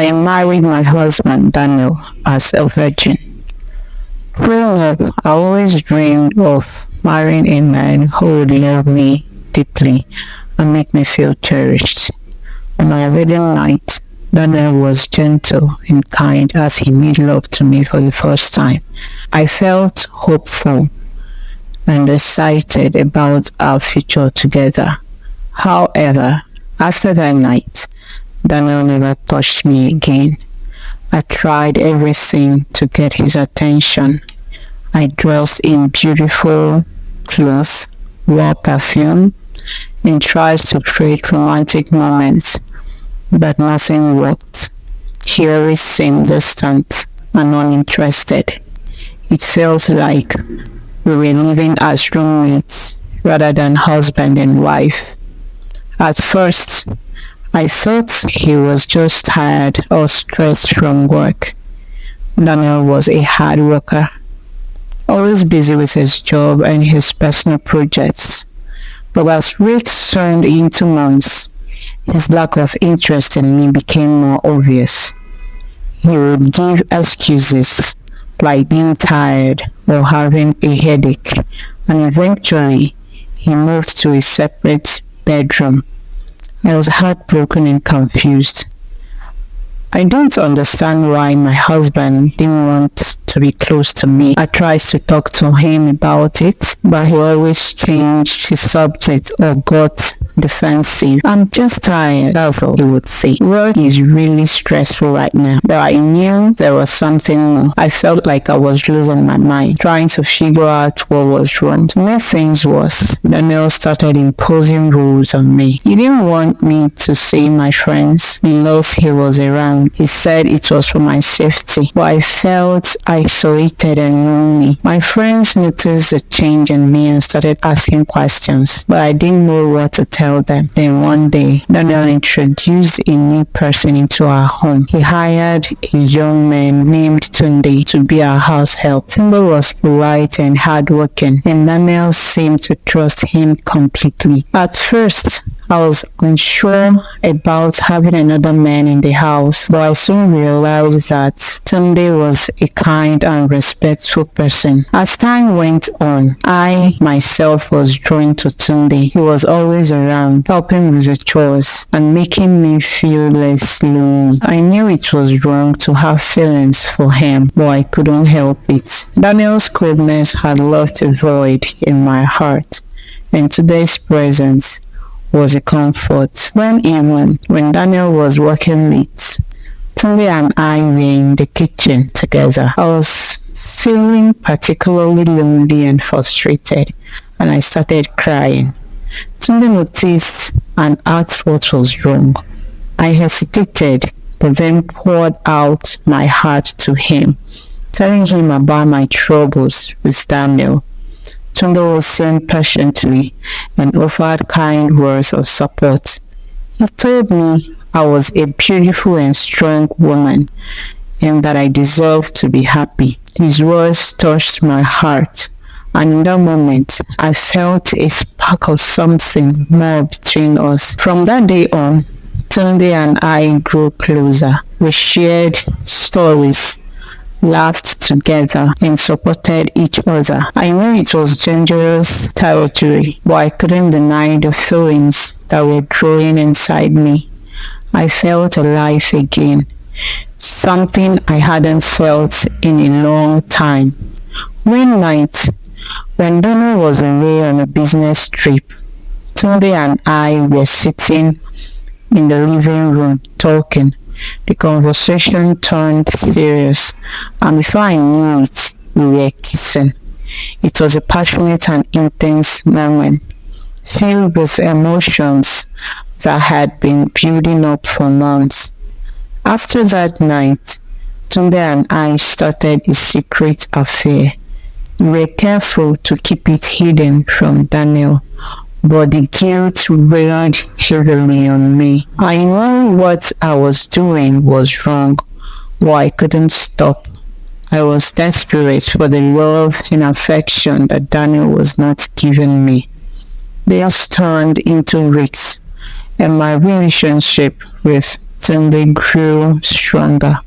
I married my husband Daniel as a virgin. Growing up, I always dreamed of marrying a man who would love me deeply and make me feel cherished. On my wedding night, Daniel was gentle and kind as he made love to me for the first time. I felt hopeful and excited about our future together. However, after that night, Daniel never touched me again. I tried everything to get his attention. I dressed in beautiful clothes, wore perfume, and tried to create romantic moments, but nothing worked. He always seemed distant and uninterested. It felt like we were living as roommates rather than husband and wife. At first, I thought he was just tired or stressed from work. Daniel was a hard worker, always busy with his job and his personal projects. But as weeks turned into months, his lack of interest in me became more obvious. He would give excuses like being tired or having a headache, and eventually he moved to a separate bedroom. I was heartbroken and confused. I don't understand why my husband didn't want to be close to me. I tried to talk to him about it, but he always changed his subject or got defensive. I'm just tired, that's all he would say. Work is really stressful right now, but I knew there was something more. I felt like I was losing my mind, trying to figure out what was wrong. To make things worse, Daniel started imposing rules on me. He didn't want me to see my friends unless he was around. He said it was for my safety, but I felt isolated and lonely. My friends noticed the change in me and started asking questions, but I didn't know what to tell them. Then one day, Daniel introduced a new person into our home. He hired a young man named Tunde to be our house help. Tunde was polite and hardworking, and Daniel seemed to trust him completely. At first, I was unsure about having another man in the house, but I soon realized that Tunde was a kind and respectful person. As time went on, I myself was drawn to Tunde. He was always around, helping with the chores and making me feel less lonely. I knew it was wrong to have feelings for him, but I couldn't help it. Daniel's coldness had left a void in my heart, and today's presence was a comfort. One evening, when Daniel was working late, Tunde and I were in the kitchen together. I was feeling particularly lonely and frustrated, and I started crying. Tunde noticed and asked what was wrong. I hesitated, but then poured out my heart to him, telling him about my troubles with Daniel. Tunde listened patiently and offered kind words of support. He told me I was a beautiful and strong woman and that I deserved to be happy. His words touched my heart, and in that moment, I felt a spark of something more between us. From that day on, Tunde and I grew closer. We shared stories, laughed together, and supported each other. I knew it was dangerous territory, but I couldn't deny the feelings that were growing inside me. I felt alive again, something I hadn't felt in a long time. One night, when Daniel was away on a business trip, Tunde and I were sitting in the living room talking. The conversation turned serious, and before I knew it, we were kissing. It was a passionate and intense moment, filled with emotions that had been building up for months. After that night, Tunde and I started a secret affair. We were careful to keep it hidden from Daniel, but the guilt weighed heavily on me. I knew what I was doing was wrong, but I couldn't stop. I was desperate for the love and affection that Daniel was not giving me. They turned into risks, and my relationship with till they grew stronger.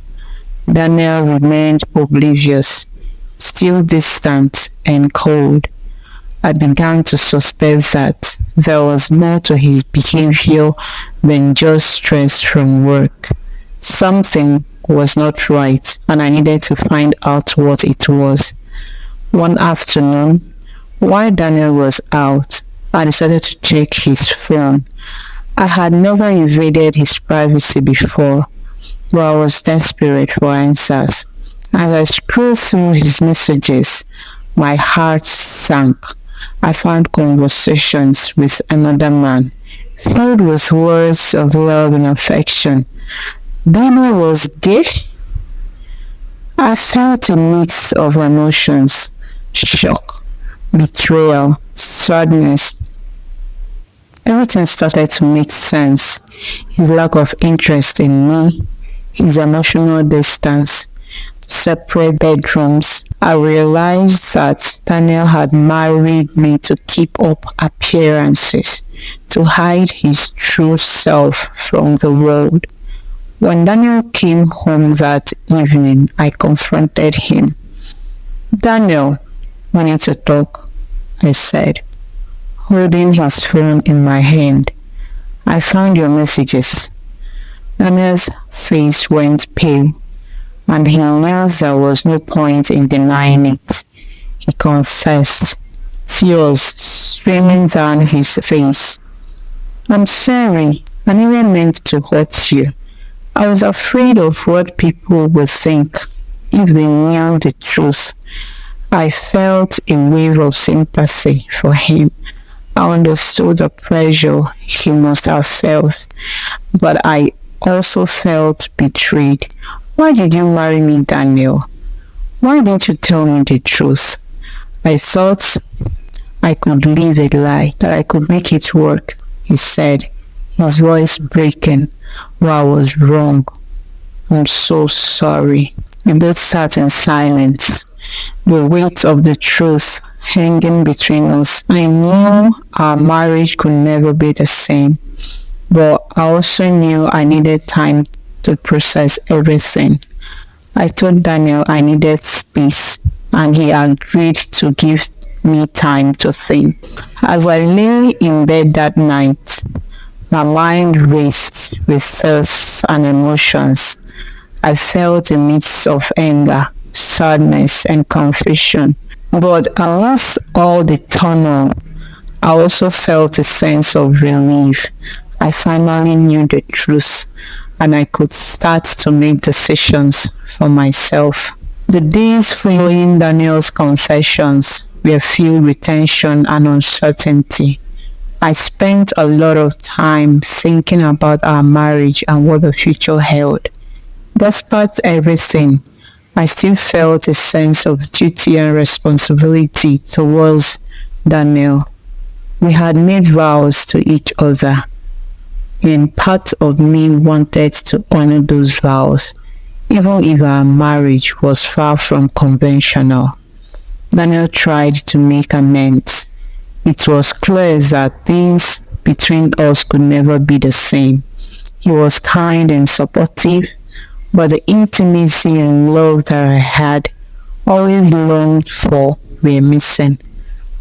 Daniel remained oblivious, still distant and cold. I began to suspect that there was more to his behavior than just stress from work. Something was not right, and I needed to find out what it was. One afternoon, while Daniel was out, I decided to check his phone. I had never invaded his privacy before, but I was desperate for answers. As I scrolled through his messages, my heart sank. I found conversations with another man, filled with words of love and affection. Daniel was gay? I felt a mix of emotions: shock, betrayal, sadness. Everything started to make sense. His lack of interest in me, his emotional distance, separate bedrooms. I realized that Daniel had married me to keep up appearances, to hide his true self from the world. When Daniel came home that evening, I confronted him. "Daniel, we need to talk," I said, holding his phone in my hand. "I found your messages." Daniel's face went pale, and he knew there was no point in denying it. He confessed, tears streaming down his face. "I'm sorry, I never meant to hurt you. I was afraid of what people would think if they knew the truth." I felt a wave of sympathy for him. I understood the pressure he must have felt, but I also felt betrayed. "Why did you marry me, Daniel? Why didn't you tell me the truth?" I thought I could live a lie, that I could make it work, he said, his voice breaking. But I was wrong. "I'm so sorry." We both sat in silence, the weight of the truth hanging between us. I knew our marriage could never be the same, but I also knew I needed time to process everything. I told Daniel I needed space, and he agreed to give me time to think. As I lay in bed that night, my mind raced with thoughts and emotions. I felt a mix of anger, sadness, and confusion. But amongst all the turmoil, I also felt a sense of relief. I finally knew the truth, and I could start to make decisions for myself. The days following Daniel's confessions were filled with tension and uncertainty. I spent a lot of time thinking about our marriage and what the future held. Despite everything, I still felt a sense of duty and responsibility towards Daniel. We had made vows to each other, and part of me wanted to honor those vows, even if our marriage was far from conventional. Daniel tried to make amends. It was clear that things between us could never be the same. He was kind and supportive, but the intimacy and love that I had always longed for were missing.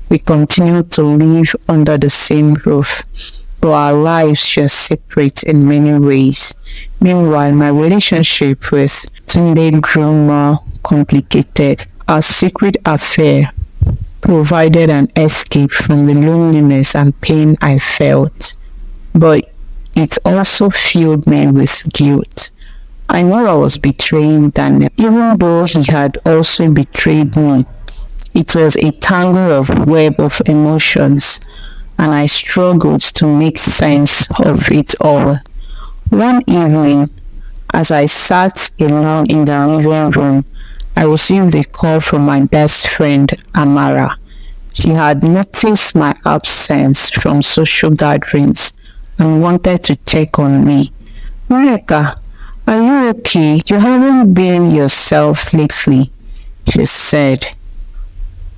We continued to live under the same roof, but our lives were separate in many ways. Meanwhile, my relationship with Tunde grew more complicated. Our secret affair provided an escape from the loneliness and pain I felt, but it also filled me with guilt. I knew I was betraying Daniel, even though he had also betrayed me. It was a tangle of web of emotions, and I struggled to make sense of it all. One evening, as I sat alone in the living room, I received a call from my best friend, Amara. She had noticed my absence from social gatherings and wanted to check on me. "Rebecca, are you okay? You haven't been yourself lately," she said,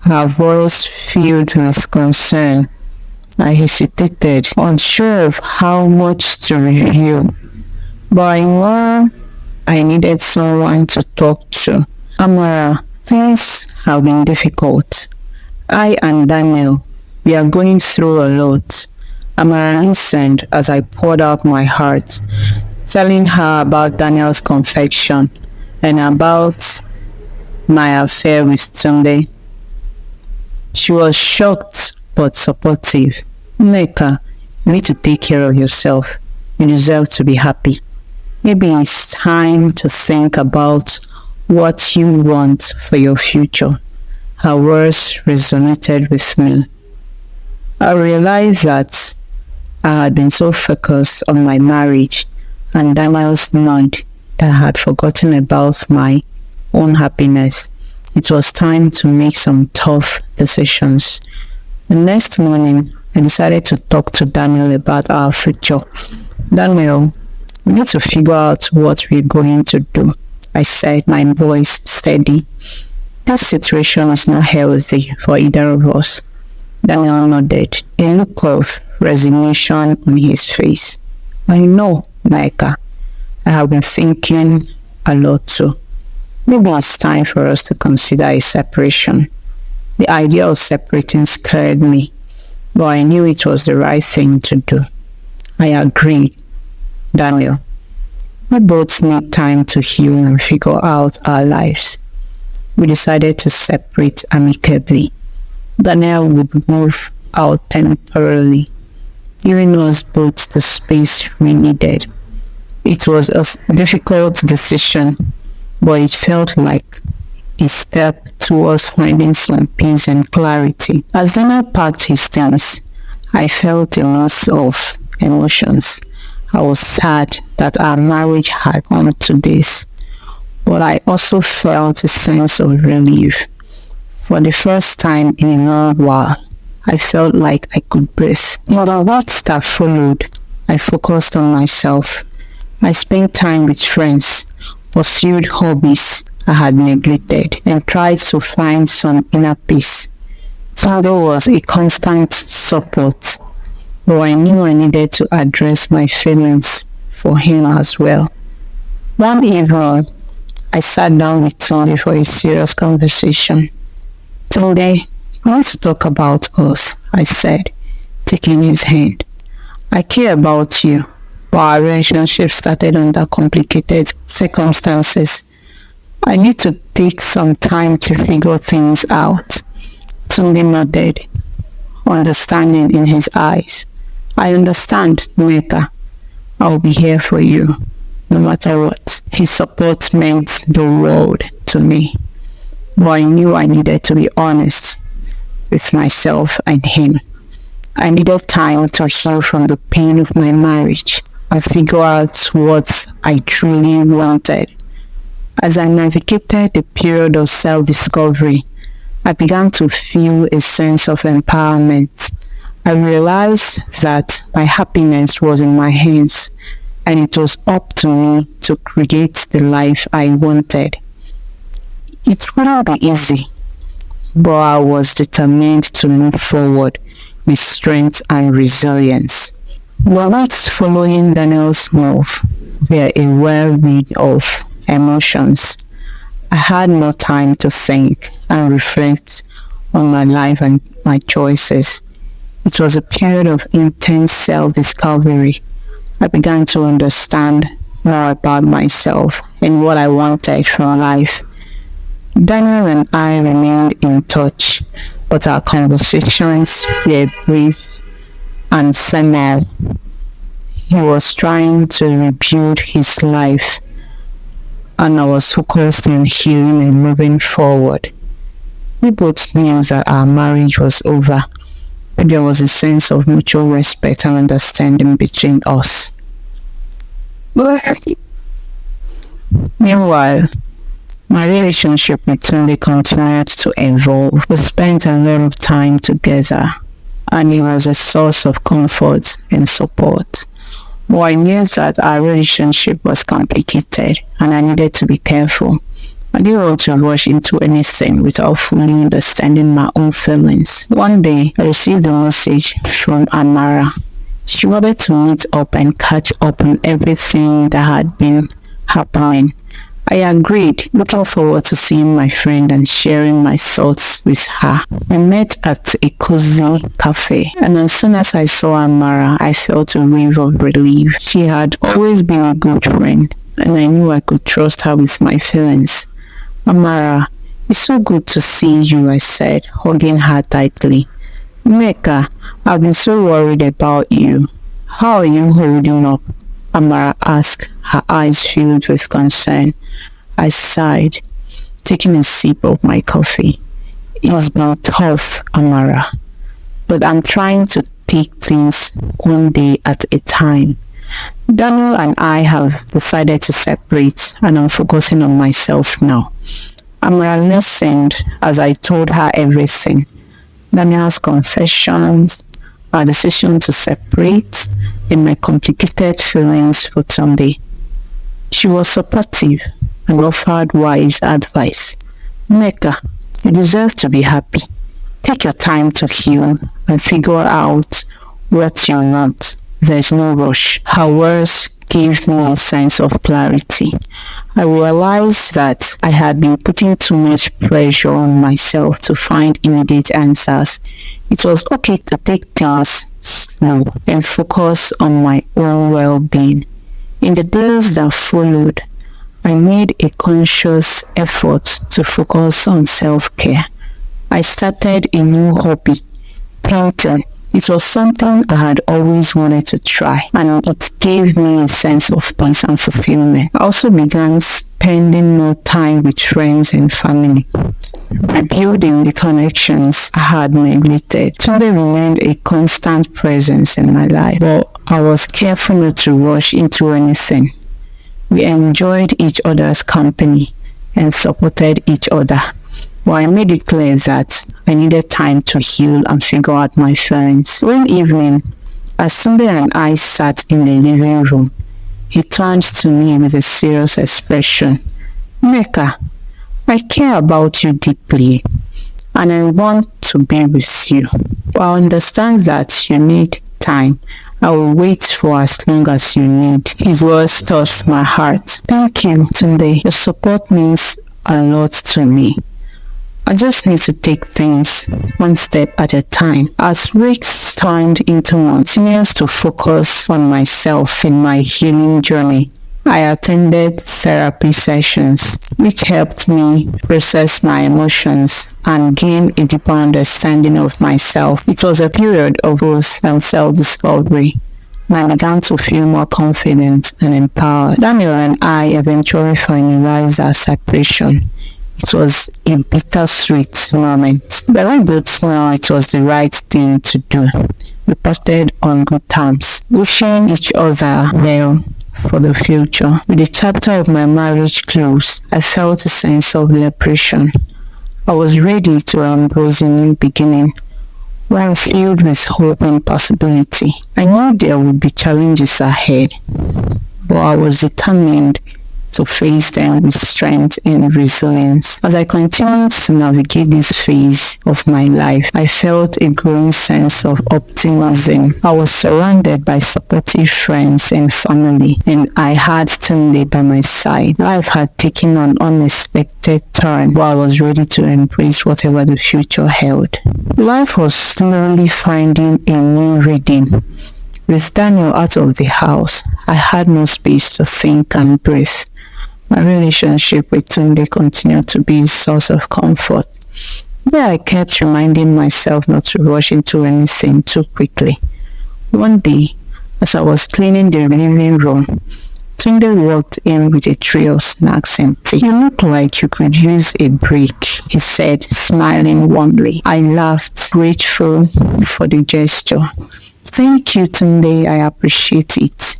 her voice filled with concern. I hesitated, unsure of how much to reveal. But I knew I needed someone to talk to. Amara, things have been difficult. I and Daniel, we are going through a lot. Amara listened as I poured out my heart, telling her about Daniel's confession and about my affair with Tunde. She was shocked but supportive. Nneka, you need to take care of yourself. You deserve to be happy. Maybe it's time to think about what you want for your future. Her words resonated with me. I realized that I had been so focused on my marriage and Daniel's nod that I had forgotten about my own happiness. It was time to make some tough decisions. The next morning, I decided to talk to Daniel about our future. Daniel, we need to figure out what we're going to do, I said, my voice steady. This situation is not healthy for either of us. Daniel nodded, a look of resignation on his face. I know, Nneka. I have been thinking a lot too. Maybe it's time for us to consider a separation. The idea of separating scared me, but I knew it was the right thing to do. I agreed. Daniel, we both need time to heal and figure out our lives. We decided to separate amicably. Daniel would move out temporarily, giving us both the space we needed. It was a difficult decision, but it felt like a step towards finding some peace and clarity. As Daniel packed his things, I felt a loss of emotions. I was sad that our marriage had come to this, but I also felt a sense of relief. For the first time in a long while, I felt like I could breathe. In the weeks that followed, I focused on myself. I spent time with friends, pursued hobbies I had neglected, and tried to find some inner peace. Father was a constant support, but I knew I needed to address my feelings for him as well. One evening, I sat down with Tony for a serious conversation. Today, I want to talk about us, I said, taking his hand. I care about you, but our relationship started under complicated circumstances. I need to take some time to figure things out. Tunde nodded, understanding in his eyes. I understand, Nneka. I'll be here for you, no matter what. His support meant the world to me. But I knew I needed to be honest with myself and him. I needed time to heal from the pain of my marriage and figure out what I truly wanted. As I navigated the period of self-discovery, I began to feel a sense of empowerment. I realized that my happiness was in my hands, and it was up to me to create the life I wanted. It wouldn't be easy, but I was determined to move forward with strength and resilience. The weeks following Daniel's move were a whirlwind of emotions. I had no time to think and reflect on my life and my choices. It was a period of intense self-discovery. I began to understand more about myself and what I wanted from life. Daniel and I remained in touch, but our conversations were brief and ephemeral. He was trying to rebuild his life, and I was focused on healing and moving forward. We both knew that our marriage was over, but there was a sense of mutual respect and understanding between us. Meanwhile, my relationship with Tunde continued to evolve. We spent a lot of time together, and it was a source of comfort and support. But I knew that our relationship was complicated, and I needed to be careful. I didn't want to rush into anything without fully understanding my own feelings. One day, I received a message from Amara. She wanted to meet up and catch up on everything that had been happening. I agreed, looking forward to seeing my friend and sharing my thoughts with her. We met at a cozy cafe, and as soon as I saw Amara, I felt a wave of relief. She had always been a good friend, and I knew I could trust her with my feelings. Amara, it's so good to see you, I said, hugging her tightly. Nneka, I've been so worried about you. How are you holding up? Amara asked, her eyes filled with concern. I sighed, taking a sip of my coffee. It's been tough, Amara, but I'm trying to take things one day at a time. Daniel and I have decided to separate, and I'm focusing on myself now. Amara listened as I told her everything. Daniel's confessions, our decision to separate, and my complicated feelings for Sunday. She was supportive and offered wise advice. Nneka, you deserve to be happy. Take your time to heal and figure out what you want. There's no rush. Her words gave me a sense of clarity. I realized that I had been putting too much pressure on myself to find immediate answers. It was okay to take things slow and focus on my own well-being. In the days that followed, I made a conscious effort to focus on self-care. I started a new hobby, painting. It was something I had always wanted to try, and it gave me a sense of peace and fulfillment. I also began spending more time with friends and family, rebuilding the connections I had neglected. Tunde remained a constant presence in my life, but I was careful not to rush into anything. We enjoyed each other's company and supported each other. But I made it clear that I needed time to heal and figure out my feelings. One evening, as Sunday and I sat in the living room, he turned to me with a serious expression. Nneka, I care about you deeply, and I want to be with you. But I understand that you need time. I will wait for as long as you need. His words touched my heart. Thank you, Tunde. Your support means a lot to me. I just need to take things one step at a time. As weeks turned into months, continues to focus on myself in my healing journey. I attended therapy sessions, which helped me process my emotions and gain a deeper understanding of myself. It was a period of growth and self-discovery, and I began to feel more confident and empowered. Daniel and I eventually finalized our separation. It was a bittersweet moment, but I both know it was the right thing to do. We parted on good terms, wishing each other well for the future. With the chapter of my marriage closed, I felt a sense of liberation. I was ready to embrace a new beginning, one filled with hope and possibility. I knew there would be challenges ahead, but I was determined to face them with strength and resilience. As I continued to navigate this phase of my life, I felt a growing sense of optimism. I was surrounded by supportive friends and family, and I had Tunde by my side. Life had taken an unexpected turn, but I was ready to embrace whatever the future held. Life was slowly finding a new rhythm. With Daniel out of the house, I had no space to think and breathe. My relationship with Tunde continued to be a source of comfort, but I kept reminding myself not to rush into anything too quickly. One day, as I was cleaning the living room, Tunde walked in with a tray of snacks and tea. "You look like you could use a break," he said, smiling warmly. I laughed, grateful for the gesture. "Thank you, Tunde. I appreciate it."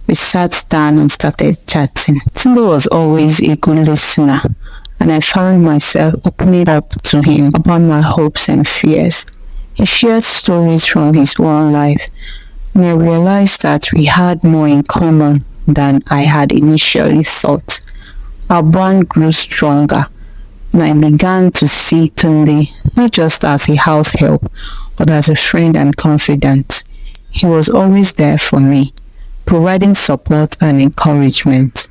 We sat down and started chatting. Tunde was always a good listener, and I found myself opening up to him about my hopes and fears. He shared stories from his own life, and I realized that we had more in common than I had initially thought. Our bond grew stronger, and I began to see Tunde not just as a house help, but as a friend and confidant. He was always there for me, providing support and encouragement.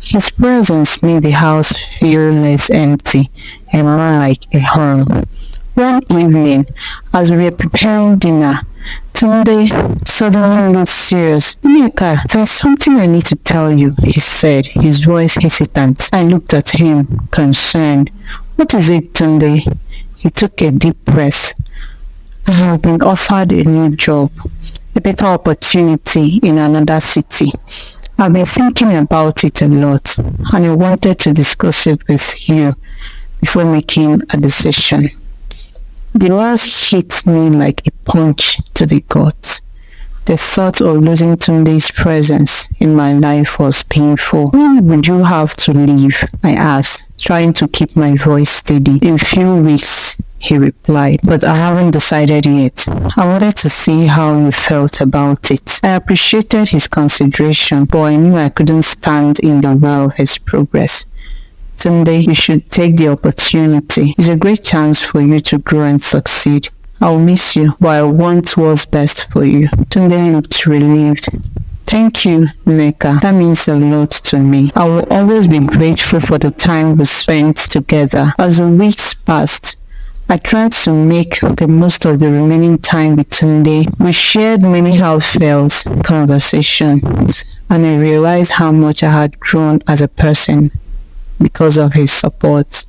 His presence made the house feel less empty and more like a home. One evening, as we were preparing dinner, Tunde suddenly looked serious. "Nneka, there's something I need to tell you," he said, his voice hesitant. I looked at him, concerned. "What is it, Tunde?" He took a deep breath. "I have been offered a new job, a better opportunity in another city. I've been thinking about it a lot, and I wanted to discuss it with you before making a decision." The words hit me like a punch to the gut. The thought of losing Tunde's presence in my life was painful. "When would you have to leave?" I asked, trying to keep my voice steady. "In a few weeks," he replied, "but I haven't decided yet. I wanted to see how you felt about it." I appreciated his consideration, but I knew I couldn't stand in the way of his progress. "Tunde, you should take the opportunity. It's a great chance for you to grow and succeed. I'll miss you, but I want what's best for you." Tunde looked relieved. "Thank you, Nneka. That means a lot to me. I will always be grateful for the time we spent together." As the weeks passed, I tried to make the most of the remaining time with Tunde. We shared many heartfelt conversations, and I realized how much I had grown as a person because of his support.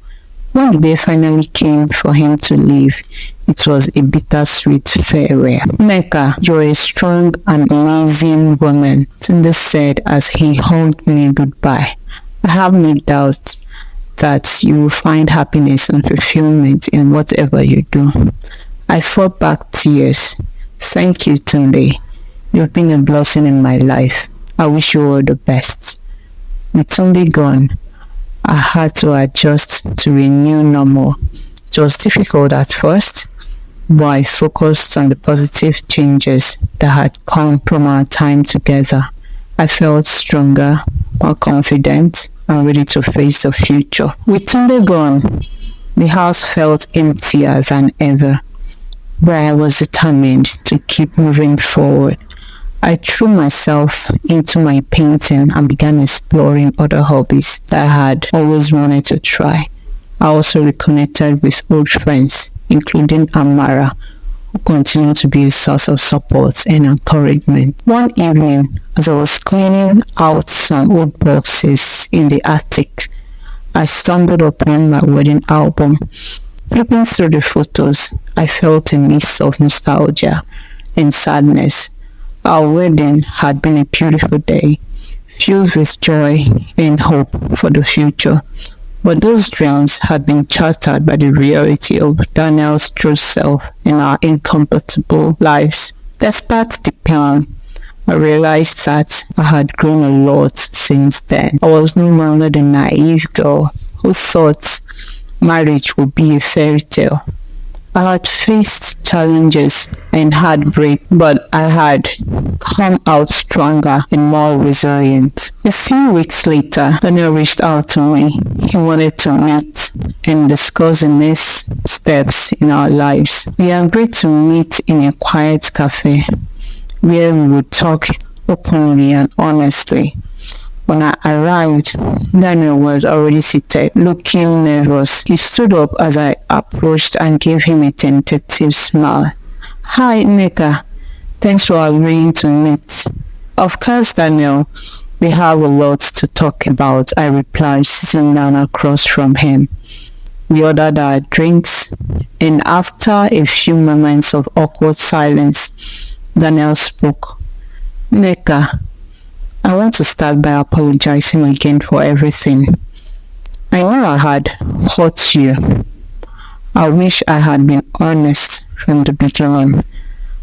When the day finally came for him to leave, it was a bittersweet farewell. "Nneka, you're a strong and amazing woman," Tunde said as he hugged me goodbye. "I have no doubt that you will find happiness and fulfillment in whatever you do." I fought back tears. "Thank you, Tunde. You've been a blessing in my life. I wish you all the best." With Tunde gone, I had to adjust to a new normal. It was difficult at first, but I focused on the positive changes that had come from our time together. I felt stronger, more confident, and ready to face the future. With Tunde gone, the house felt emptier than ever, but I was determined to keep moving forward. I threw myself into my painting and began exploring other hobbies that I had always wanted to try. I also reconnected with old friends, including Amara, who continued to be a source of support and encouragement. One evening, as I was cleaning out some old boxes in the attic, I stumbled upon my wedding album. Flipping through the photos, I felt a mix of nostalgia and sadness. Our wedding had been a beautiful day, filled with joy and hope for the future. But those dreams had been shattered by the reality of Daniel's true self and our incompatible lives. Despite the plan, I realized that I had grown a lot since then. I was no longer the naive girl who thought marriage would be a fairy tale. I had faced challenges and heartbreak, but I had come out stronger and more resilient. A few weeks later, Daniel reached out to me. He wanted to meet and discuss the next steps in our lives. We agreed to meet in a quiet cafe where we would talk openly and honestly. When I arrived, Daniel was already seated, looking nervous. He stood up as I approached and gave him a tentative smile. "Hi, Nneka. Thanks for agreeing to meet." "Of course, Daniel. We have a lot to talk about," I replied, sitting down across from him. We ordered our drinks, and after a few moments of awkward silence, Daniel spoke. "Nneka, I want to start by apologizing again for everything. I know I had hurt you. I wish I had been honest from the beginning."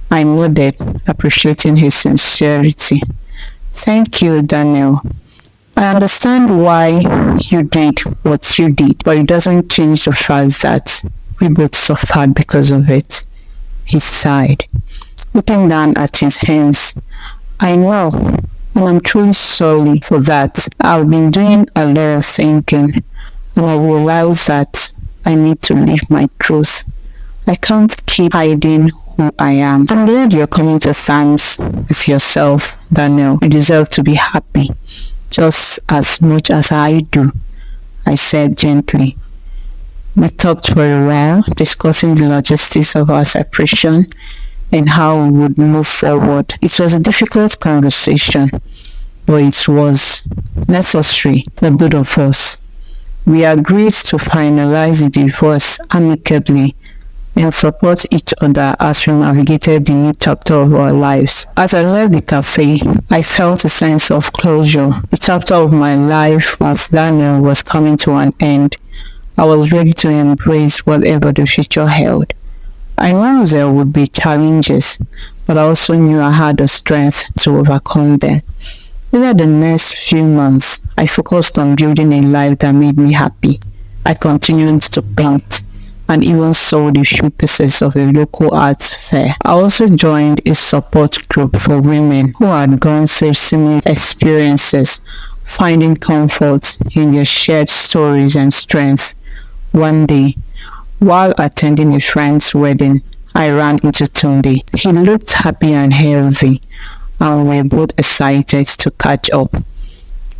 I nodded, appreciating his sincerity. "Thank you, Daniel. I understand why you did what you did, but it doesn't change the fact that we both suffered because of it." He sighed, looking down at his hands. "I know, and I'm truly sorry for that. I've been doing a lot of thinking, and I realize that I need to live my truth. I can't keep hiding who I am. I'm glad you're coming to terms with yourself, Daniel. You deserve to be happy, just as much as I do, I said gently. We talked for a while, discussing the logistics of our separation and how we would move forward. It was a difficult conversation, but it was necessary for both of us. We agreed to finalize the divorce amicably and support each other as we navigated the new chapter of our lives. As I left the cafe, I felt a sense of closure. The chapter of my life with Daniel was coming to an end. I was ready to embrace whatever the future held. I knew there would be challenges, but I also knew I had the strength to overcome them. Over the next few months, I focused on building a life that made me happy. I continued to paint and even sold a few pieces of a local art fair. I also joined a support group for women who had gone through similar experiences, finding comfort in their shared stories and strengths. One day, while attending a friend's wedding, I ran into Tunde. He looked happy and healthy, and we were both excited to catch up.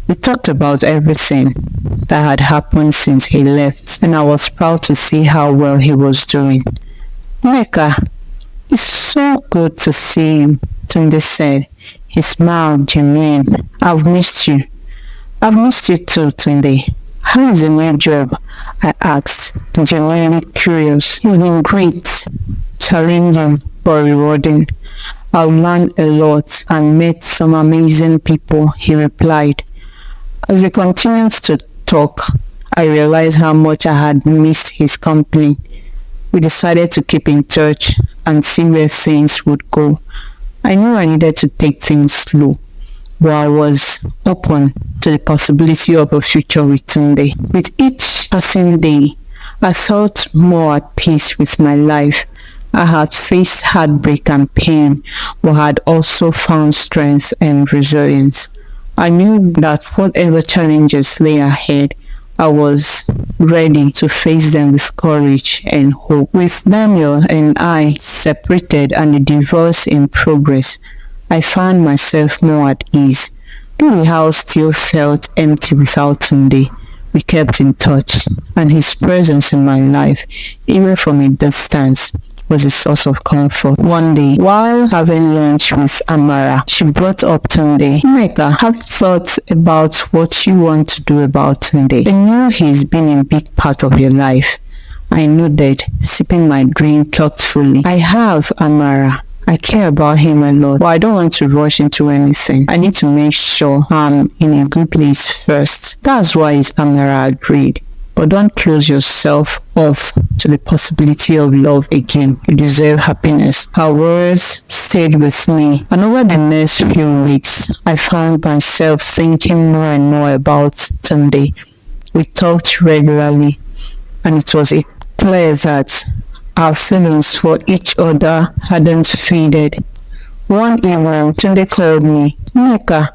We talked about everything that had happened since he left, and I was proud to see how well he was doing. Nneka, it's so good to see you, Tunde said. He smiled genuine. I've missed you. I've missed you too, Tunde. How is the new job? I asked, genuinely curious. It's been great, challenging, but rewarding. I've learned a lot and met some amazing people, he replied. As we continued to talk, I realized how much I had missed his company. We decided to keep in touch and see where things would go. I knew I needed to take things slow, but I was open to the possibility of a future with Tunde. With each passing day, I felt more at peace with my life. I had faced heartbreak and pain, but had also found strength and resilience. I knew that whatever challenges lay ahead, I was ready to face them with courage and hope. With Daniel and I separated and the divorce in progress, I found myself more at ease. Though the house still felt empty without Tunde, we kept in touch, and his presence in my life, even from a distance, was a source of comfort. One day, while having lunch with Amara, she brought up Tunde. Nneka, have you thought about what you want to do about Tunde? I knew he's been a big part of your life. I nodded, sipping my drink thoughtfully. I have, Amara. I care about him a lot, but I don't want to rush into anything. I need to make sure I'm in a good place first. That's why Amara agreed. But don't close yourself off to the possibility of love again. You deserve happiness. Her words stayed with me, and over the next few weeks, I found myself thinking more and more about Tunde. We talked regularly, and it was clear that our feelings for each other hadn't faded. One evening, Tunde called me. Nneka,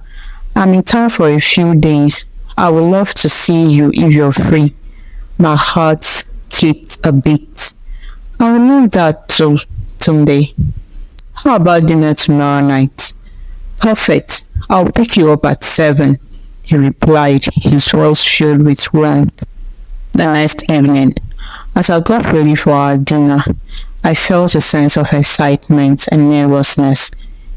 I'm in town for a few days. I would love to see you if you're free. My heart skipped a beat. I will leave that to Tunde. How about dinner tomorrow night? Perfect. I'll pick you up at 7, he replied, his voice filled with warmth. The next evening, as I got ready for our dinner, I felt a sense of excitement and nervousness.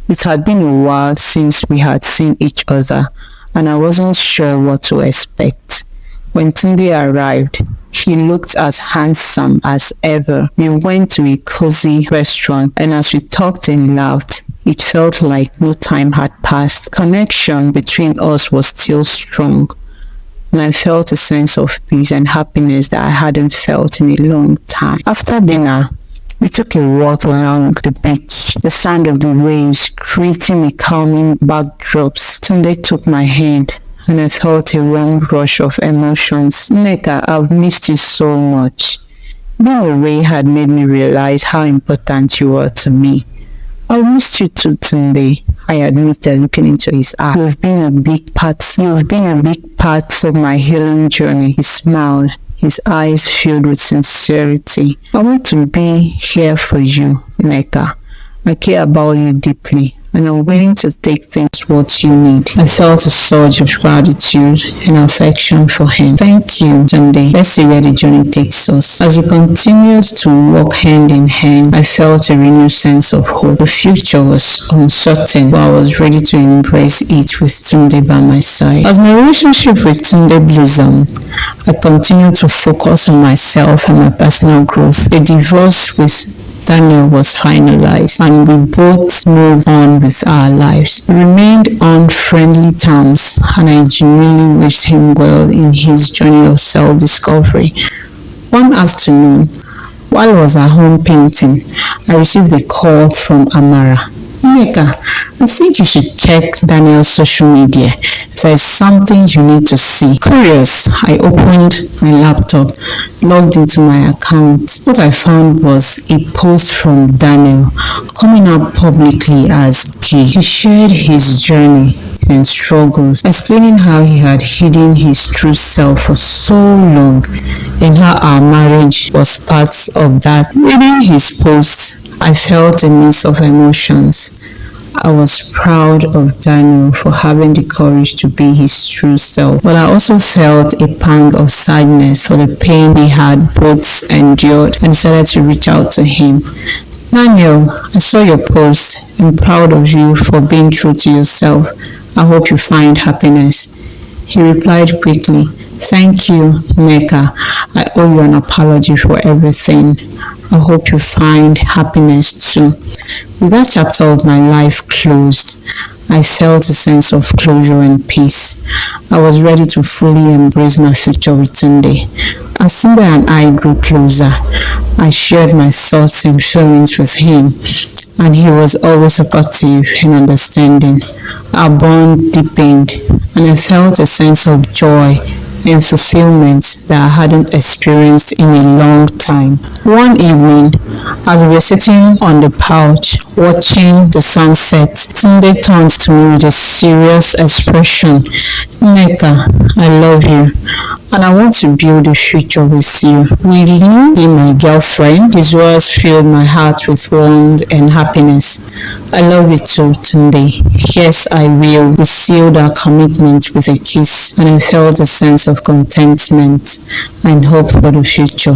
It had been a while since we had seen each other, and I wasn't sure what to expect. When Tunde arrived, he looked as handsome as ever. We went to a cozy restaurant, and as we talked and laughed, it felt like no time had passed. Connection between us was still strong, and I felt a sense of peace and happiness that I hadn't felt in a long time. After dinner, we took a walk along the beach, the sound of the waves creating a calming backdrop. Tunde took my hand, and I felt a warm rush of emotions. Nneka, I've missed you so much. Being away had made me realize how important you were to me. I missed you too, Tunde. I admitted, looking into his eyes. You've been a big part of my healing journey. He smiled, his eyes filled with sincerity. I want to be here for you, Nneka. I care about you deeply, and I'm willing to take things what you need. I felt a surge of gratitude and affection for him. Thank you, Tunde. Let's see where the journey takes us. As we continued to walk hand in hand, I felt a renewed sense of hope. The future was uncertain, but I was ready to embrace it with Tunde by my side. As my relationship with Tunde blossomed, I continued to focus on myself and my personal growth. The divorce with Daniel was finalized and we both moved on with our lives. We remained on friendly terms and I genuinely wished him well in his journey of self-discovery. One afternoon, while I was at home painting, I received a call from Amara. Nneka, I think you should check Daniel's social media. There's something you need to see. Curious, I opened my laptop, logged into my account. What I found was a post from Daniel coming out publicly as gay. He shared his journey and struggles, explaining how he had hidden his true self for so long and how our marriage was part of that. Reading his post, I felt a mix of emotions. I was proud of Daniel for having the courage to be his true self, but I also felt a pang of sadness for the pain he had both endured and decided to reach out to him. Daniel, I saw your post. I'm proud of you for being true to yourself. I hope you find happiness. He replied quickly, Thank you, Nneka. I owe you an apology for everything. I hope you find happiness too. With that chapter of my life closed, I felt a sense of closure and peace. I was ready to fully embrace my future with Tunde. As Tunde and I grew closer, I shared my thoughts and feelings with him, and he was always supportive and understanding. Our bond deepened, and I felt a sense of joy and fulfillment that I hadn't experienced in a long time. One evening, as we were sitting on the couch watching the sunset, Tunde turned to me with a serious expression. Nneka, I love you, and I want to build a future with you. Will you be my girlfriend? His words filled my heart with warmth and happiness. I love you too, Tunde. Yes, I will. We sealed our commitment with a kiss, and I felt a sense of contentment and hope for the future.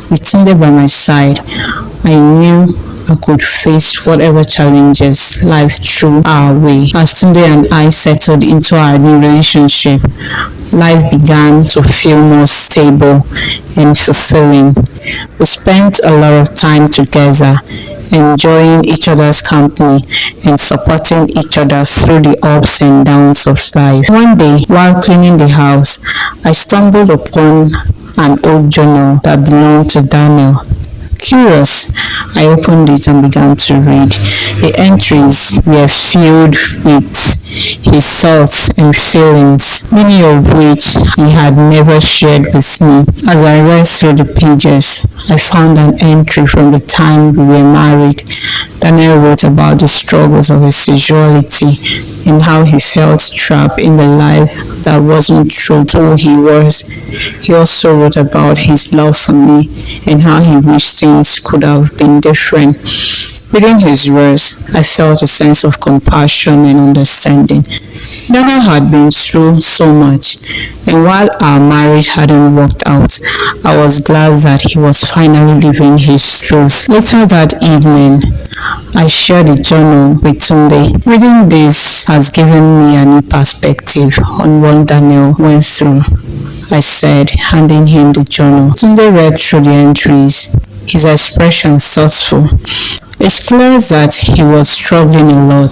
With Tunde by my side, I knew I could face whatever challenges life threw our way. As Tunde and I settled into our new relationship, life began to feel more stable and fulfilling. We spent a lot of time together, enjoying each other's company and supporting each other through the ups and downs of life. One day, while cleaning the house, I stumbled upon an old journal that belonged to Daniel. Curious, I opened it and began to read. The entries were filled with his thoughts and feelings, many of which he had never shared with me. As I read through the pages, I found an entry from the time we were married. Daniel wrote about the struggles of his sexuality and how he felt trapped in the life that wasn't true to who he was. He also wrote about his love for me and how he wished things could have been different. Reading his words, I felt a sense of compassion and understanding. Daniel had been through so much, and while our marriage hadn't worked out, I was glad that he was finally living his truth. Later that evening, I shared the journal with Tunde. Reading this has given me a new perspective on what Daniel went through, I said, handing him the journal. Tunde read through the entries, his expression thoughtful. It's clear that he was struggling a lot.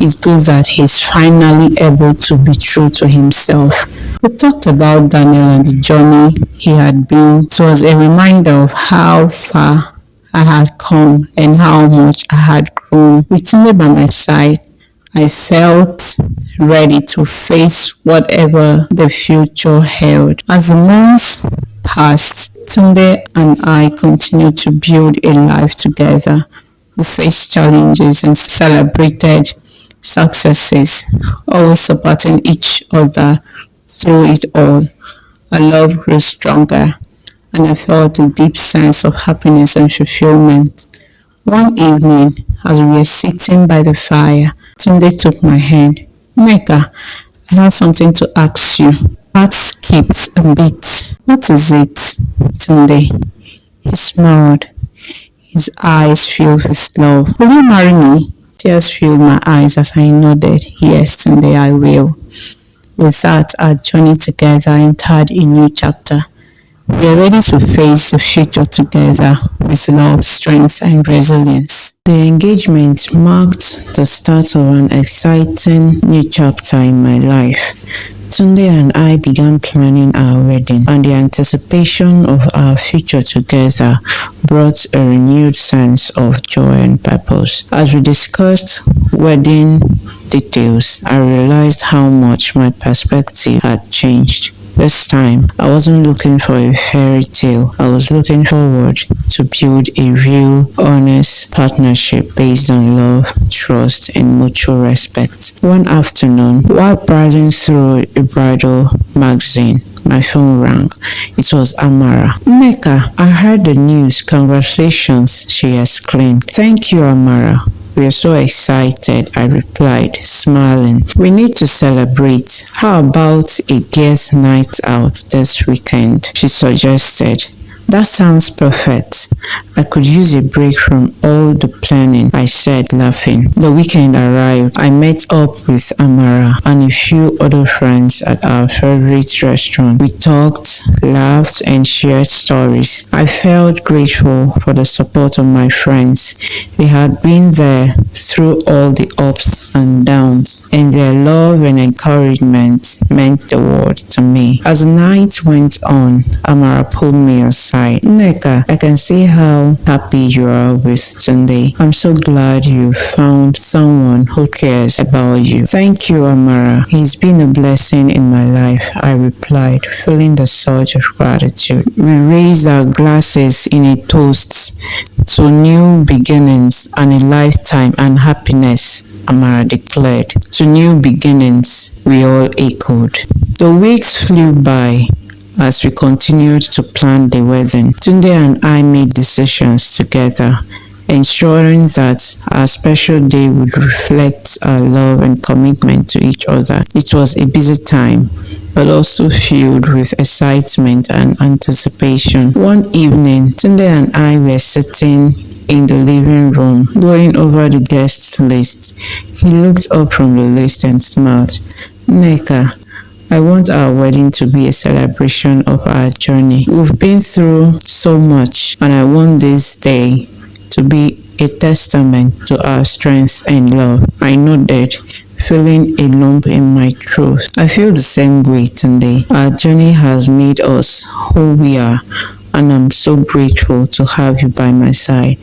It's good that he's finally able to be true to himself. We talked about Daniel and the journey he had been. It was a reminder of how far I had come and how much I had grown. With Tunde by my side, I felt ready to face whatever the future held. As the months passed, Tunde and I continued to build a life together. We faced challenges and celebrated successes, always supporting each other through it all. Our love grew stronger, and I felt a deep sense of happiness and fulfillment. One evening, as we were sitting by the fire, Tunde took my hand. Mecca, I have something to ask you. Heart skipped a bit. What is it, Tunde? He smiled, his eyes filled with love. Will you marry me? Tears filled my eyes as I nodded. Yes, Tunde, I will. With that, our journey together entered a new chapter. We are ready to face the future together with love, strength, and resilience. The engagement marked the start of an exciting new chapter in my life. Tunde and I began planning our wedding, and the anticipation of our future together brought a renewed sense of joy and purpose. As we discussed wedding details, I realized how much my perspective had changed. This time, I wasn't looking for a fairy tale. I was looking forward to build a real, honest partnership based on love, trust, and mutual respect. One afternoon, while browsing through a bridal magazine, my phone rang. It was Amara. Mecca, I heard the news. Congratulations, she exclaimed. Thank you, Amara. We are so excited, I replied, smiling. We need to celebrate. How about a girls' night out this weekend? She suggested. That sounds perfect. I could use a break from all the planning, I said, laughing. The weekend arrived. I met up with Amara and a few other friends at our favorite restaurant. We talked, laughed, and shared stories. I felt grateful for the support of my friends. They had been there through all the ups and downs, and their love and encouragement meant the world to me. As the night went on, Amara pulled me aside. Nneka, I can see how happy you are with Tunde. I'm so glad you found someone who cares about you. Thank you, Amara. He's been a blessing in my life, I replied, feeling the surge of gratitude. We raised our glasses in a toast to new beginnings and a lifetime and happiness, Amara declared. To new beginnings, we all echoed. The weeks flew by. As we continued to plan the wedding, Tunde and I made decisions together, ensuring that our special day would reflect our love and commitment to each other. It was a busy time, but also filled with excitement and anticipation. One evening, Tunde and I were sitting in the living room, going over the guest list. He looked up from the list and smiled. Nneka, I want our wedding to be a celebration of our journey. We've been through so much, and I want this day to be a testament to our strength and love. I nodded, feeling a lump in my throat. I feel the same way today. Our journey has made us who we are, and I'm so grateful to have you by my side.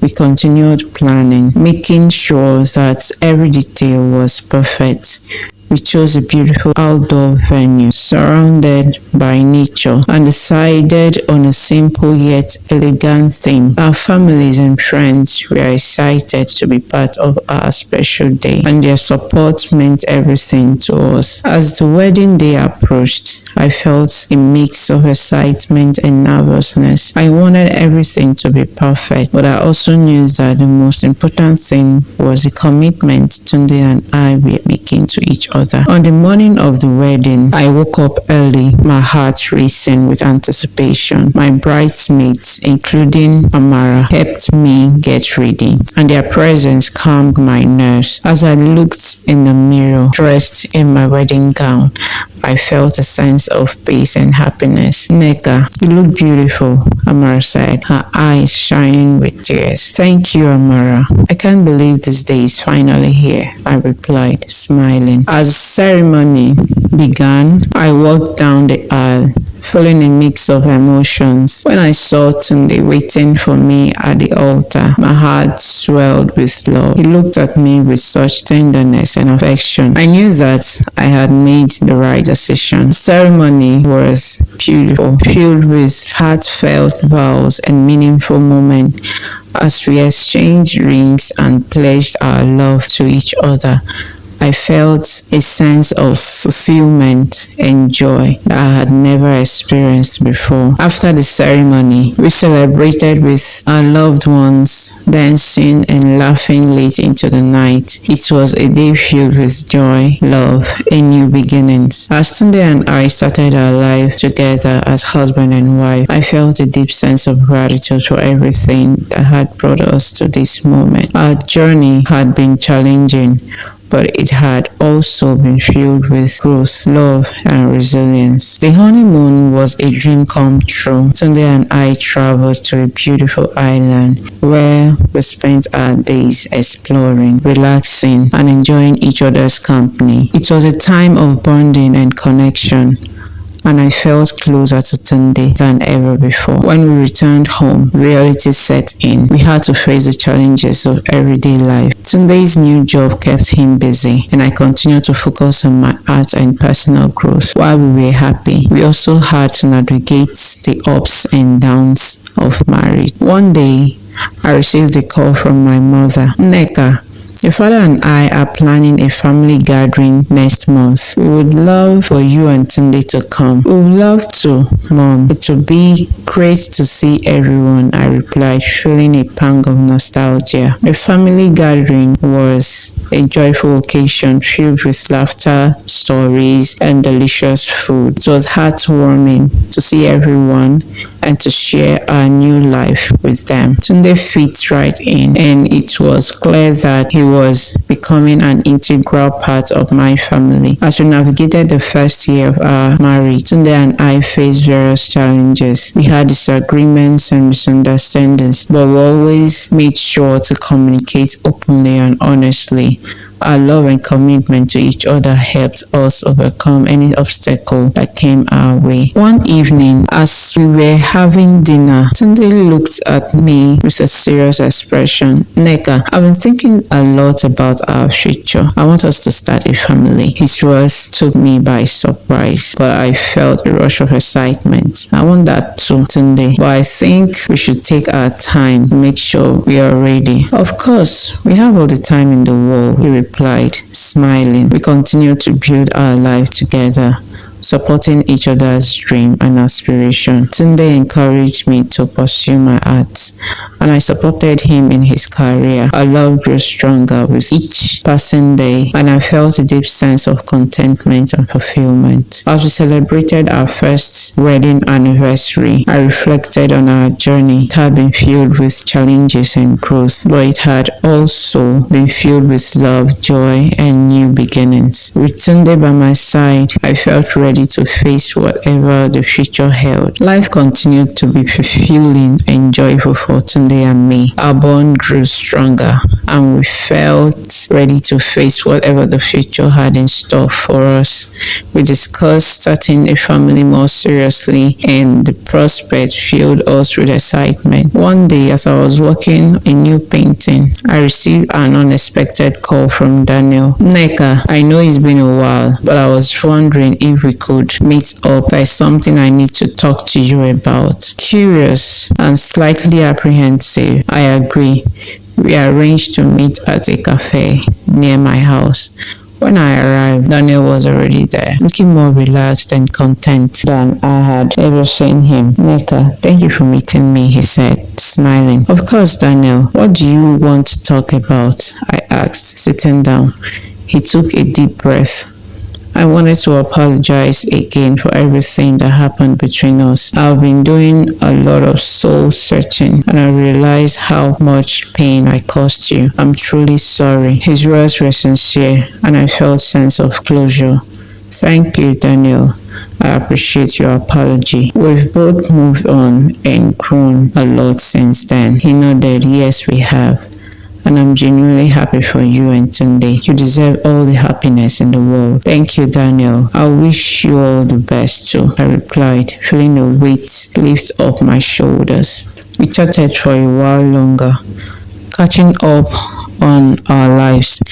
We continued planning, making sure that every detail was perfect. We chose a beautiful outdoor venue surrounded by nature and decided on a simple yet elegant theme. Our families and friends were excited to be part of our special day, and their support meant everything to us. As the wedding day approached, I felt a mix of excitement and nervousness. I wanted everything to be perfect, but I also knew that the most important thing was the commitment Tunde and I were making to each other. On the morning of the wedding, I woke up early, my heart racing with anticipation. My bridesmaids, including Amara, helped me get ready, and their presence calmed my nerves. As I looked in the mirror, dressed in my wedding gown, I felt a sense of peace and happiness. Nneka, you look beautiful, Amara said, her eyes shining with tears. Thank you, Amara. I can't believe this day is finally here, I replied, smiling. As the ceremony began, I walked down the aisle, feeling a mix of emotions. When I saw Tunde waiting for me at the altar, my heart swelled with love. He looked at me with such tenderness and affection. I knew that I had made the right decision. The ceremony was beautiful, filled with heartfelt vows and meaningful moments as we exchanged rings and pledged our love to each other. I felt a sense of fulfillment and joy that I had never experienced before. After the ceremony, we celebrated with our loved ones, dancing and laughing late into the night. It was a day filled with joy, love, and new beginnings. As Tunde and I started our life together as husband and wife, I felt a deep sense of gratitude for everything that had brought us to this moment. Our journey had been challenging, but it had also been filled with growth, love, and resilience. The honeymoon was a dream come true. Tunde and I traveled to a beautiful island where we spent our days exploring, relaxing, and enjoying each other's company. It was a time of bonding and connection, and I felt closer to Tunde than ever before. When we returned home, reality set in. We had to face the challenges of everyday life. Tunde's new job kept him busy, and I continued to focus on my art and personal growth. While we were happy, we also had to navigate the ups and downs of marriage. One day, I received a call from my mother. Nneka, your father and I are planning a family gathering next month. We would love for you and Tunde to come. We would love to, Mom. It would be great to see everyone, I replied, feeling a pang of nostalgia. The family gathering was a joyful occasion filled with laughter, stories, and delicious food. It was heartwarming to see everyone and to share our new life with them. Tunde fit right in, and it was clear that he was becoming an integral part of my family. As we navigated the first year of our marriage, Tunde and I faced various challenges. We had disagreements and misunderstandings, but we always made sure to communicate openly and honestly. Our love and commitment to each other helped us overcome any obstacle that came our way. One evening, as we were having dinner, Tunde looked at me with a serious expression. Nneka, I've been thinking a lot about our future. I want us to start a family. His words took me by surprise, but I felt a rush of excitement. I want that too, Tunde, but I think we should take our time to make sure we are ready. Of course, we have all the time in the world, he replied, smiling. We continued to build our life together, supporting each other's dream and aspiration. Tunde encouraged me to pursue my art, and I supported him in his career. Our love grew stronger with each passing day, and I felt a deep sense of contentment and fulfillment. As we celebrated our first wedding anniversary, I reflected on our journey. It had been filled with challenges and growth, but it had also been filled with love, joy, and new beginnings. With Tunde by my side, I felt ready to face whatever the future held. Life continued to be fulfilling and joyful for Tunde and me. Our bond grew stronger, and we felt ready to face whatever the future had in store for us. We discussed starting a family more seriously, and the prospect filled us with excitement. One day, as I was working a new painting, I received an unexpected call from Daniel. Nneka, I know it's been a while, but I was wondering if we could meet up. There's something I need to talk to you about. Curious and slightly apprehensive, I agree. We arranged to meet at a cafe near my house. When I arrived, Daniel was already there, looking more relaxed and content than I had ever seen him. Nneka, thank you for meeting me, he said, smiling. Of course, Daniel. What do you want to talk about? I asked, sitting down. He took a deep breath. I wanted to apologize again for everything that happened between us. I've been doing a lot of soul searching, and I realized how much pain I caused you. I'm truly sorry. His words were sincere, and I felt a sense of closure. Thank you, Daniel. I appreciate your apology. We've both moved on and grown a lot since then. He nodded. Yes, we have. and I'm genuinely happy for you and Tunde. You deserve all the happiness in the world. Thank you, Daniel. I wish you all the best too, I replied, feeling a weight lift off my shoulders. We chatted for a while longer, catching up on our lives.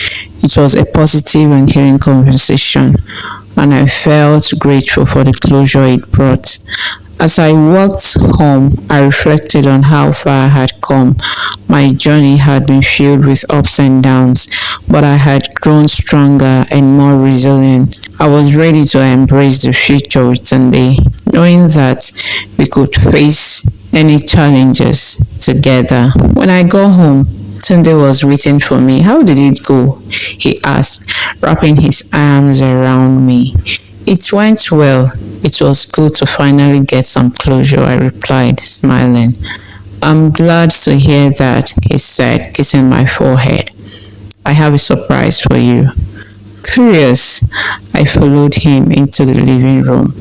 It was a positive and healing conversation, and I felt grateful for the closure it brought. As I walked home, I reflected on how far I had come. My journey had been filled with ups and downs, but I had grown stronger and more resilient. I was ready to embrace the future with Sunday, knowing that we could face any challenges together. When I got home, Tunde was waiting for me. How did it go? He asked, wrapping his arms around me. It went well. It was good to finally get some closure, I replied, smiling. I'm glad to hear that, he said, kissing my forehead. I have a surprise for you. Curious, I followed him into the living room,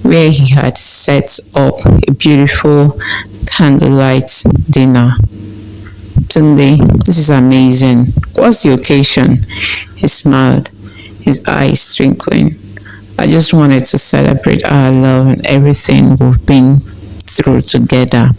where he had set up a beautiful candlelight dinner. Tunde, this is amazing. What's the occasion? He smiled, his eyes twinkling. I just wanted to celebrate our love and everything we've been through together.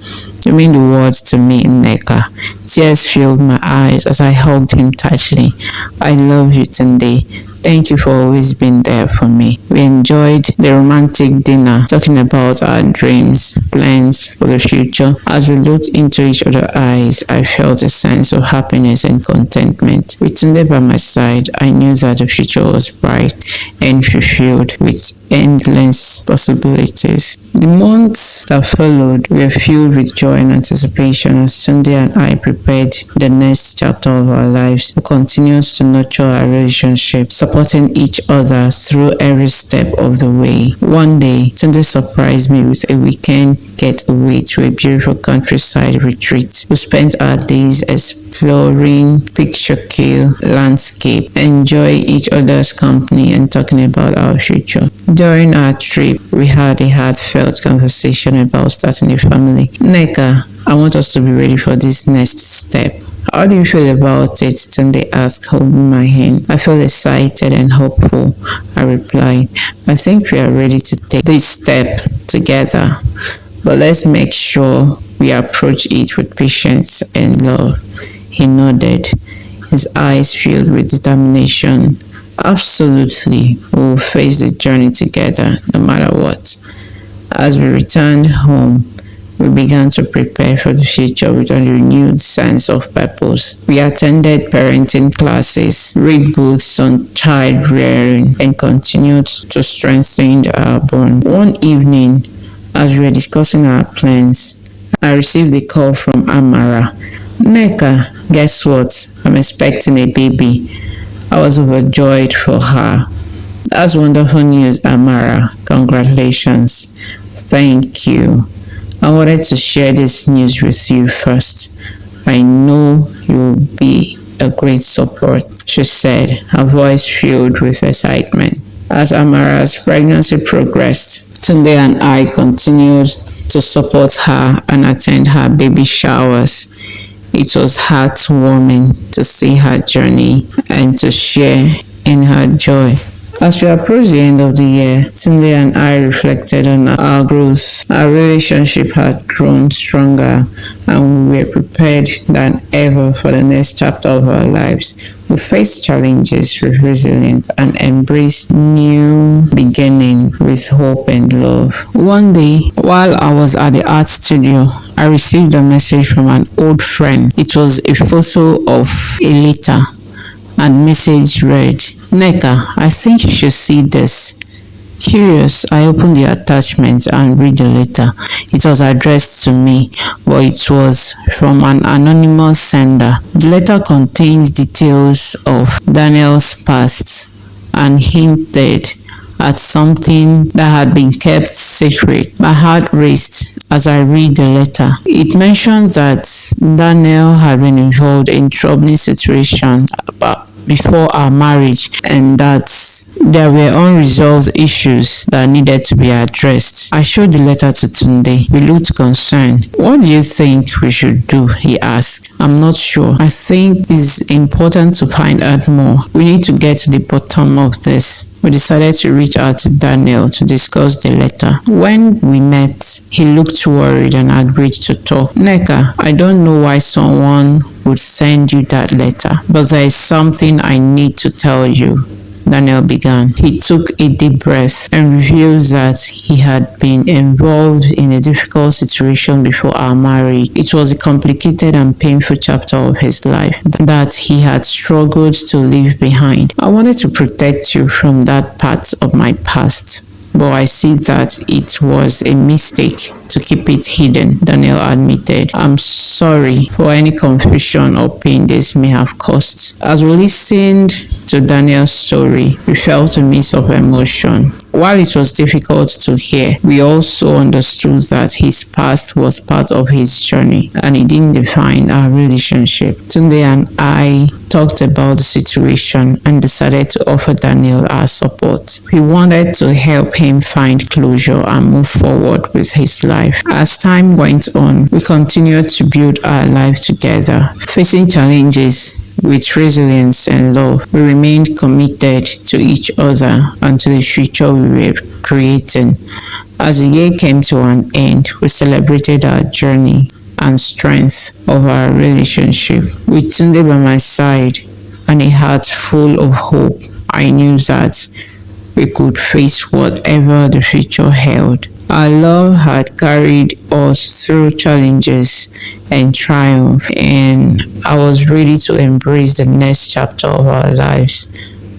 You mean the words to me, Nneka. Tears filled my eyes as I hugged him tightly. I love you, Tunde. Thank you for always being there for me. We enjoyed the romantic dinner, talking about our dreams, plans for the future. As we looked into each other's eyes, I felt a sense of happiness and contentment. With Tunde by my side, I knew that the future was bright and fulfilled with endless possibilities. The months that followed were filled with joy and anticipation as Tunde and I prepared the next chapter of our lives. We continued to nurture our relationship, supporting each other through every step of the way. One day, Tunde surprised me with a weekend getaway to a beautiful countryside retreat. We spent our days exploring picturesque landscape, enjoying each other's company and talking about our future. During our trip, we had a heartfelt conversation about starting a family. Nneka, I want us to be ready for this next step. How do you feel about it? Tunde asked, holding my hand. I felt excited and hopeful, I replied. I think we are ready to take this step together, but let's make sure we approach it with patience and love. He nodded, his eyes filled with determination. Absolutely, we will face the journey together, no matter what. As we returned home, we began to prepare for the future with a renewed sense of purpose. We attended parenting classes, read books on child rearing, and continued to strengthen our bond. One evening, as we were discussing our plans, I received a call from Amara. Nneka, guess what? I'm expecting a baby. I was overjoyed for her. That's wonderful news, Amara. Congratulations. Thank you. I wanted to share this news with you first. I know you'll be a great support, she said, her voice filled with excitement. As Amara's pregnancy progressed, Tunde and I continued to support her and attend her baby showers. It was heartwarming to see her journey and to share in her joy. As we approached the end of the year, Tunde and I reflected on our growth. Our relationship had grown stronger and we were prepared than ever for the next chapter of our lives. We faced challenges with resilience and embraced new beginning with hope and love. One day, while I was at the art studio, I received a message from an old friend. It was a photo of a letter, and message read, Nneka, I think you should see this. Curious, I opened the attachment and read the letter. It was addressed to me, but it was from an anonymous sender. The letter contained details of Daniel's past and hinted at something that had been kept secret. My heart raced as I read the letter. It mentioned that Daniel had been involved in troubling situation before our marriage, and that there were unresolved issues that needed to be addressed. I showed the letter to Tunde. He looked concerned. "What do you think we should do?" he asked. "I'm not sure. I think it's important to find out more. We need to get to the bottom of this." We decided to reach out to Daniel to discuss the letter. When we met, he looked worried and agreed to talk. "Nneka, I don't know why someone would send you that letter, but there is something I need to tell you," Daniel began. He took a deep breath and revealed that he had been involved in a difficult situation before our marriage. It was a complicated and painful chapter of his life that he had struggled to leave behind. "I wanted to protect you from that part of my past, but I see that it was a mistake to keep it hidden," Daniel admitted. "I'm sorry for any confusion or pain this may have caused." As we listened to Daniel's story, we felt a mix of emotion. While it was difficult to hear, we also understood that his past was part of his journey and it didn't define our relationship. Tunde and I talked about the situation and decided to offer Daniel our support. We wanted to help him find closure and move forward with his life. As time went on, we continued to build our life together, facing challenges with resilience and love. We remained committed to each other and to the future we were creating. As the year came to an end, we celebrated our journey and strength of our relationship. With Tunde by my side and a heart full of hope, I knew that we could face whatever the future held. Our love had carried us through challenges and triumph, and I was ready to embrace the next chapter of our lives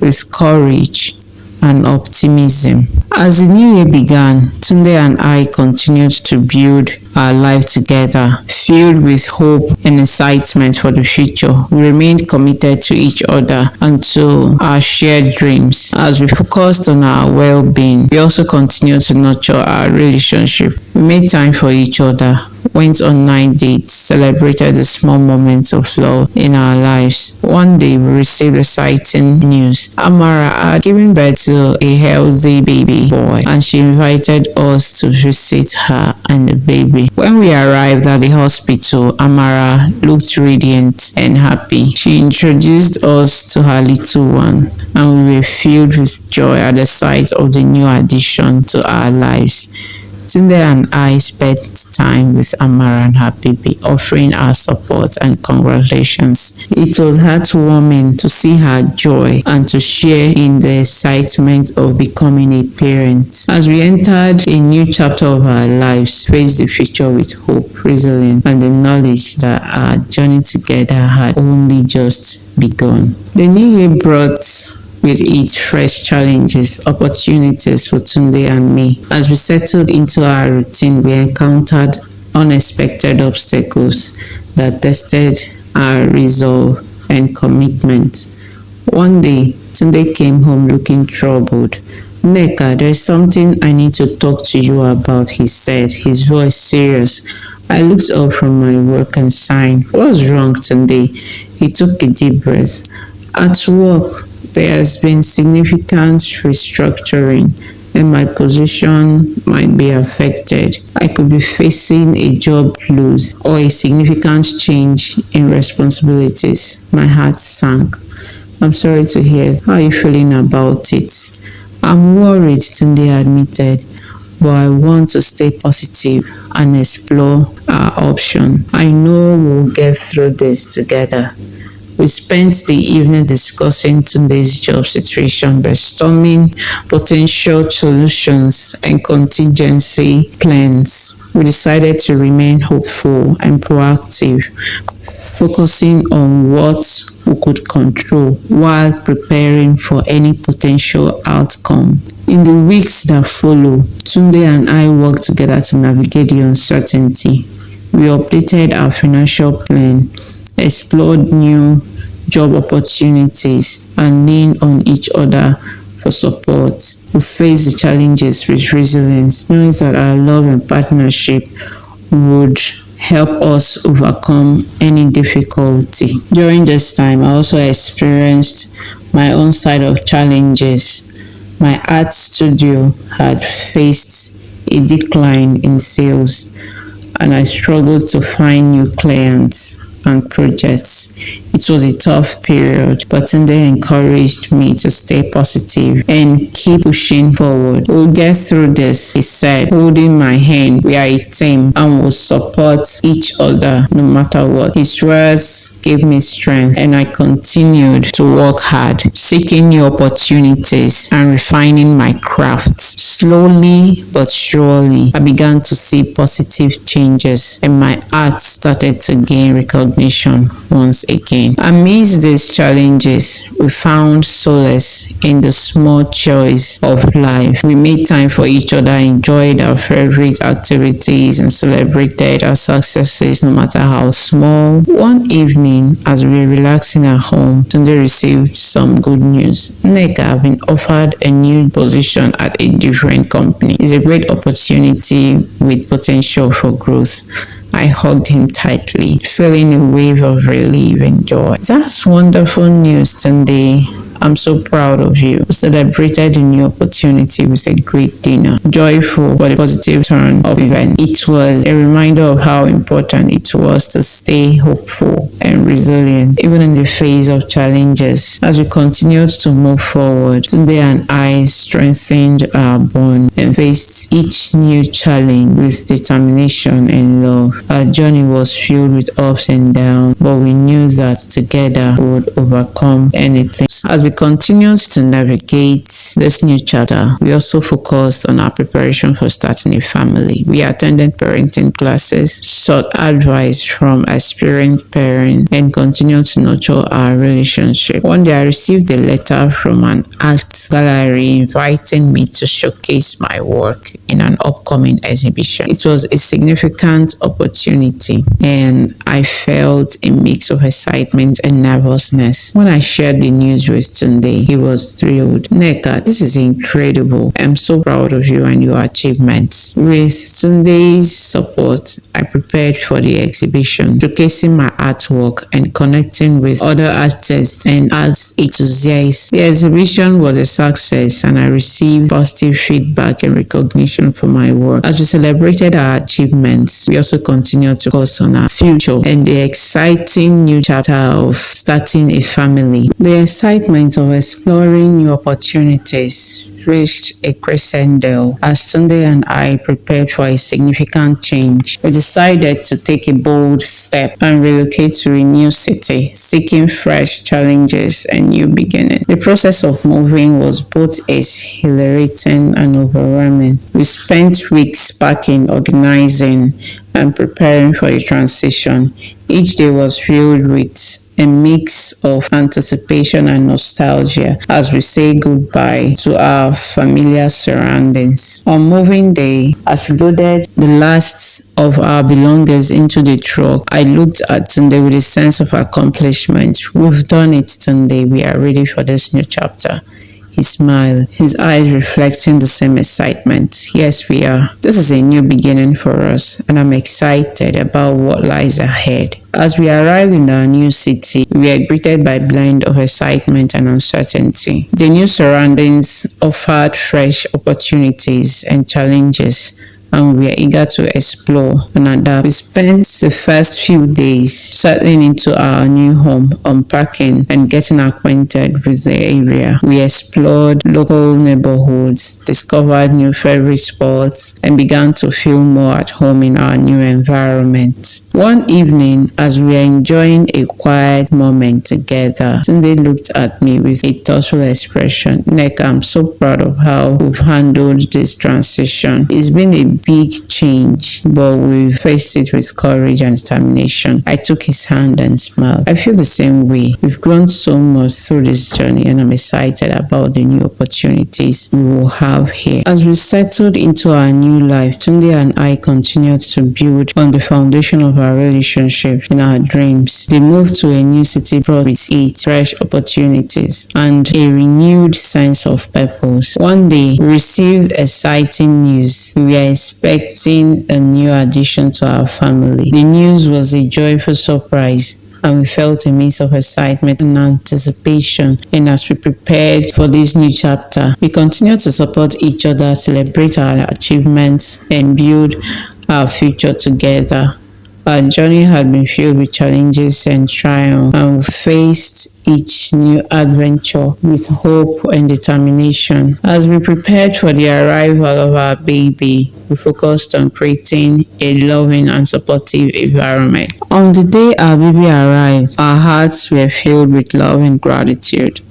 with courage and optimism. As the new year began, Tunde and I continued to build our life together, filled with hope and excitement for the future. We remained committed to each other and to our shared dreams. As we focused on our well-being, we also continued to nurture our relationship. We made time for each other, went on night dates, celebrated the small moments of love in our lives. One day we received exciting news. Amara had given birth to a healthy baby boy, and she invited us to visit her and the baby. When we arrived at the hospital, Amara looked radiant and happy. She introduced us to her little one, and we were filled with joy at the sight of the new addition to our lives. Tunde and I spent time with Amara and her baby, offering our support and congratulations. It was heartwarming to see her joy and to share in the excitement of becoming a parent. As we entered a new chapter of our lives, faced the future with hope, resilience, and the knowledge that our journey together had only just begun. The new year brought with its fresh challenges, opportunities for Tunde and me. As we settled into our routine, we encountered unexpected obstacles that tested our resolve and commitment. One day, Tunde came home looking troubled. "Nneka, there's something I need to talk to you about," he said, his voice serious. I looked up from my work and sighed. "What's wrong, Tunde?" He took a deep breath. "At work, there has been significant restructuring and my position might be affected. I could be facing a job loss or a significant change in responsibilities." My heart sank. "I'm sorry to hear. How are you feeling about it?" "I'm worried," Tunde admitted, "but I want to stay positive and explore our option. I know we'll get through this together." We spent the evening discussing Tunde's job situation, brainstorming potential solutions and contingency plans. We decided to remain hopeful and proactive, focusing on what we could control while preparing for any potential outcome. In the weeks that followed, Tunde and I worked together to navigate the uncertainty. We updated our financial plan, explored new job opportunities, and leaned on each other for support. We faced the challenges with resilience, knowing that our love and partnership would help us overcome any difficulty. During this time, I also experienced my own side of challenges. My art studio had faced a decline in sales, and I struggled to find new clients and projects. It was a tough period, but they encouraged me to stay positive and keep pushing forward. We'll get through this, he said, holding my hand. We are a team and will support each other no matter what. His words gave me strength, and I continued to work hard, seeking new opportunities and refining my craft. Slowly but surely, I began to see positive changes, and my art started to gain recognition once again. Amidst these challenges, we found solace in the small joys of life. We made time for each other, enjoyed our favorite activities, and celebrated our successes no matter how small. One evening, as we were relaxing at home, Tunde received some good news. Nneka have been offered a new position at a different company. It's a great opportunity with potential for growth. I hugged him tightly, feeling a wave of relief and joy. That's wonderful news, Tunde. I'm so proud of you. We celebrated the new opportunity with a great dinner, joyful but a positive turn of event. It was a reminder of how important it was to stay hopeful and resilient, even in the face of challenges. As we continued to move forward, Tunde and I strengthened our bond and faced each new challenge with determination and love. Our journey was filled with ups and downs, but we knew that together we would overcome anything. As we continued to navigate this new chapter, we also focused on our preparation for starting a family. We attended parenting classes, sought advice from experienced parents, and continued to nurture our relationship. One day I received a letter from an art gallery inviting me to showcase my work in an upcoming exhibition. It was a significant opportunity, and I felt a mix of excitement and nervousness. When I shared the news with Tunde, he was thrilled. Nneka, this is incredible. I'm so proud of you and your achievements. With Tunde's support, I prepared for the exhibition, showcasing my artwork and connecting with other artists and arts enthusiasts. The exhibition was a success, and I received positive feedback and recognition for my work. As we celebrated our achievements, we also continued to focus on our future and the exciting new chapter of starting a family. The excitement of exploring new opportunities reached a crescendo as Tunde and I prepared for a significant change. We decided to take a bold step and relocate to a new city, seeking fresh challenges and new beginnings. The process of moving was both exhilarating and overwhelming. We spent weeks packing, organizing, and preparing for the transition. Each day was filled with a mix of anticipation and nostalgia as we say goodbye to our familiar surroundings. On moving day, as we loaded the last of our belongings into the truck, I looked at Tunde with a sense of accomplishment. We've done it, Tunde. We are ready for this new chapter. He smiled, his eyes reflecting the same excitement. Yes, we are. This is a new beginning for us, and I'm excited about what lies ahead. As we arrived in our new city, we were greeted by a blend of excitement and uncertainty. The new surroundings offered fresh opportunities and challenges, and we are eager to explore and adapt. We spent the first few days settling into our new home, unpacking and getting acquainted with the area. We explored local neighborhoods, discovered new favorite spots, and began to feel more at home in our new environment. One evening, as we were enjoying a quiet moment together, Tunde looked at me with a thoughtful expression. Nneka, I'm so proud of how we've handled this transition. It's been a big change, but we faced it with courage and determination. I took his hand and smiled. I feel the same way. We've grown so much through this journey, and I'm excited about the new opportunities we will have here. As we settled into our new life, Tunde and I continued to build on the foundation of our our relationships, in our dreams. The move to a new city brought with it fresh opportunities and a renewed sense of purpose. One day, we received exciting news. We were expecting a new addition to our family. The news was a joyful surprise, and we felt a mix of excitement and anticipation. And as we prepared for this new chapter, we continued to support each other, celebrate our achievements, and build our future together. Our journey had been filled with challenges and triumphs, and we faced each new adventure with hope and determination. As we prepared for the arrival of our baby, we focused on creating a loving and supportive environment. On the day our baby arrived, our hearts were filled with love and gratitude.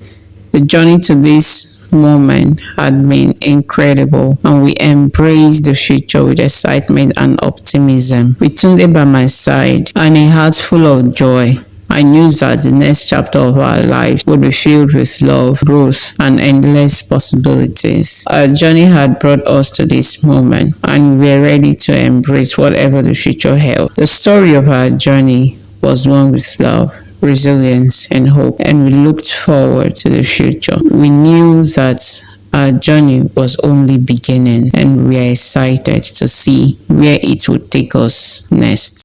The journey to this moment had been incredible, and we embraced the future with excitement and optimism. With Tunde by my side and a heart full of joy, I knew that the next chapter of our lives would be filled with love, growth, and endless possibilities. Our journey had brought us to this moment, and we were ready to embrace whatever the future held. The story of our journey was one with love, resilience, and hope, and we looked forward to the future. We knew that our journey was only beginning, and we are excited to see where it would take us next.